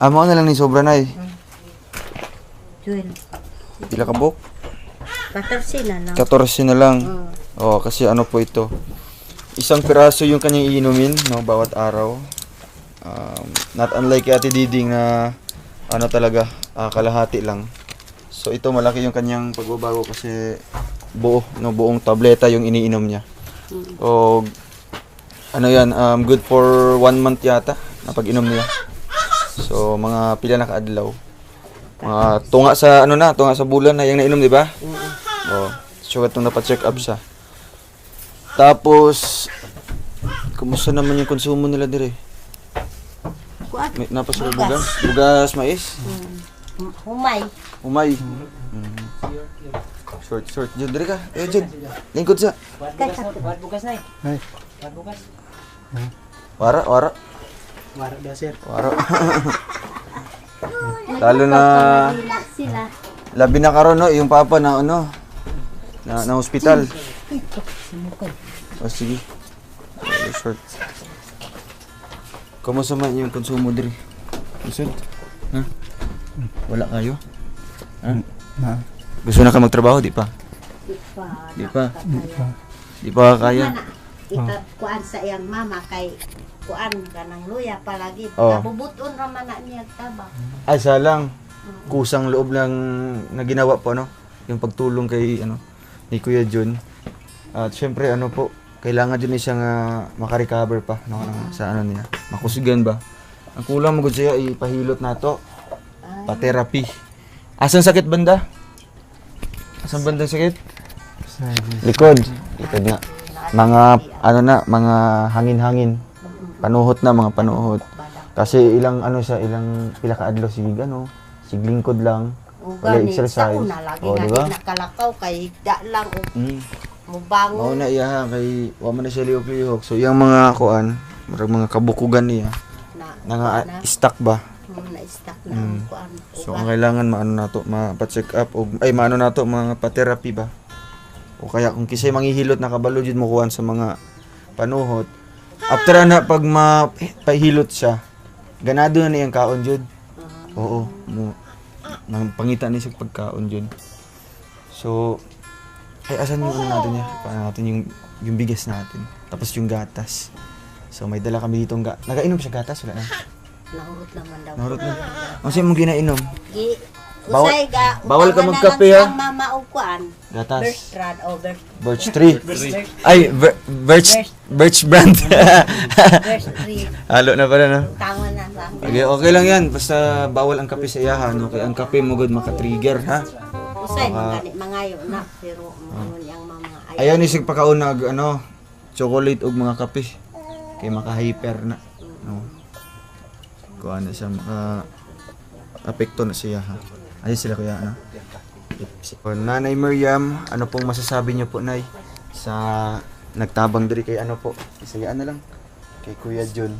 Amo na lang ni sobra na 12. Pila ka buok? 14 na lang. 14 na lang. Oo. Kasi ano po ito. Isang piraso yung kanyang iinumin, no, bawat araw. Not unlike kay Ate Diding na ano talaga, kalahati lang. So ito malaki yung kanyang pagbabago kasi buo, no, buong tableta yung iniinom niya. O ano yan, good for 1 month yata na pag-inom niya. So mga pila na kaadlaw. Mga tunga sa ano na, tunga sa bulan na yung nainom, di ba? So itong napa-check up siya. Tapos kumusta naman yung konsumo nila dire? Kuan. May napasok bugas? Bugas mais? Humay. Umay. Short. Jud dire ka. Jud. Lingkod sa. Bukas na eh. Ay. Bukas. Wara. Wara daw sir. Wara. Lalo na Sila. labi na karon no, yung papa na ano na hospital. Sige. Short. Kumusta man yung konsumo dire? Isod? Ha? Wala kayo? Ha? Na. Gusto na ka magtrabaho, di pa? Di pa. Di pa kaya. Kuan sa iyang mama kay kuan ganang luya palagi. Oh. Nabubuton ra man na niya tabak. Ay, salang. Kusang loob lang na ginawa po, no? Yung pagtulong kay, ano, ni Kuya Jun. At syempre, ano po, kailangan din niya nga makarecover pa, no? Sa ano niya. Makusugan ba? Ang kulang mo siya, ipahilot na to. Pa-therapy. Asan sakit banda? Asan bandang sakit? Likod. Likod nga. Mga, ano na, mga hangin-hangin. Panuhot na, mga panuhot. Kasi ilang, ano siya, ilang pila ka adlaw sig, ano, siglingkod lang. Wala exercise. O, di ba? Nakalakaw kay da lang o Mm. mubangon. Mao na iya ha, kay wa man na siya lihok-lihok. So yung mga kuan, mga kabukugan niya, na nga stock ba? Na-stuck na ang kuan. So ang kailangan maano nato, ma-check up o ay maano nato mga pa-therapy ba? O kaya kung kisay manghihilot na kabalo jud mo kuan sa mga panuhot. After na pag mapahilot siya, ganado na niyang kaon jud. Oo, mo nang pangita ni sa pagkaon jud. So ay asan yung ano natin niya? Paano natin yung bigas natin. Tapos yung gatas. So may dala kami ditong nagainom siya gatas wala na. Nahurot naman daw. Nahurot na. Ang sino mong ginainom? Gi Bawal- usay ga. bawal ka utangan na magkape, lang ha? sa Mama og kuan. Gatas. Bertrand o Birch tree. Ay, birch brand. Bertrand. Halo na pala, no? Tama na lang. Okay lang yan. Basta bawal ang kape sa iyahan, no? Kaya ang kape mo good maka-trigger, ha? Usay gani mangayo na pero ngon yang mama Ayaw ni sig pakaon na ano, chocolate ug mga kape. Kay maka-hyper na. No? Kung ano siya, apekto na siya, ha? Ayun sila kuya, ano? So, Nanay Miriam, ano pong masasabi niyo po, Nay? Sa nagtabang diri kay ano po? Isayaan na lang. Kay Kuya Jun.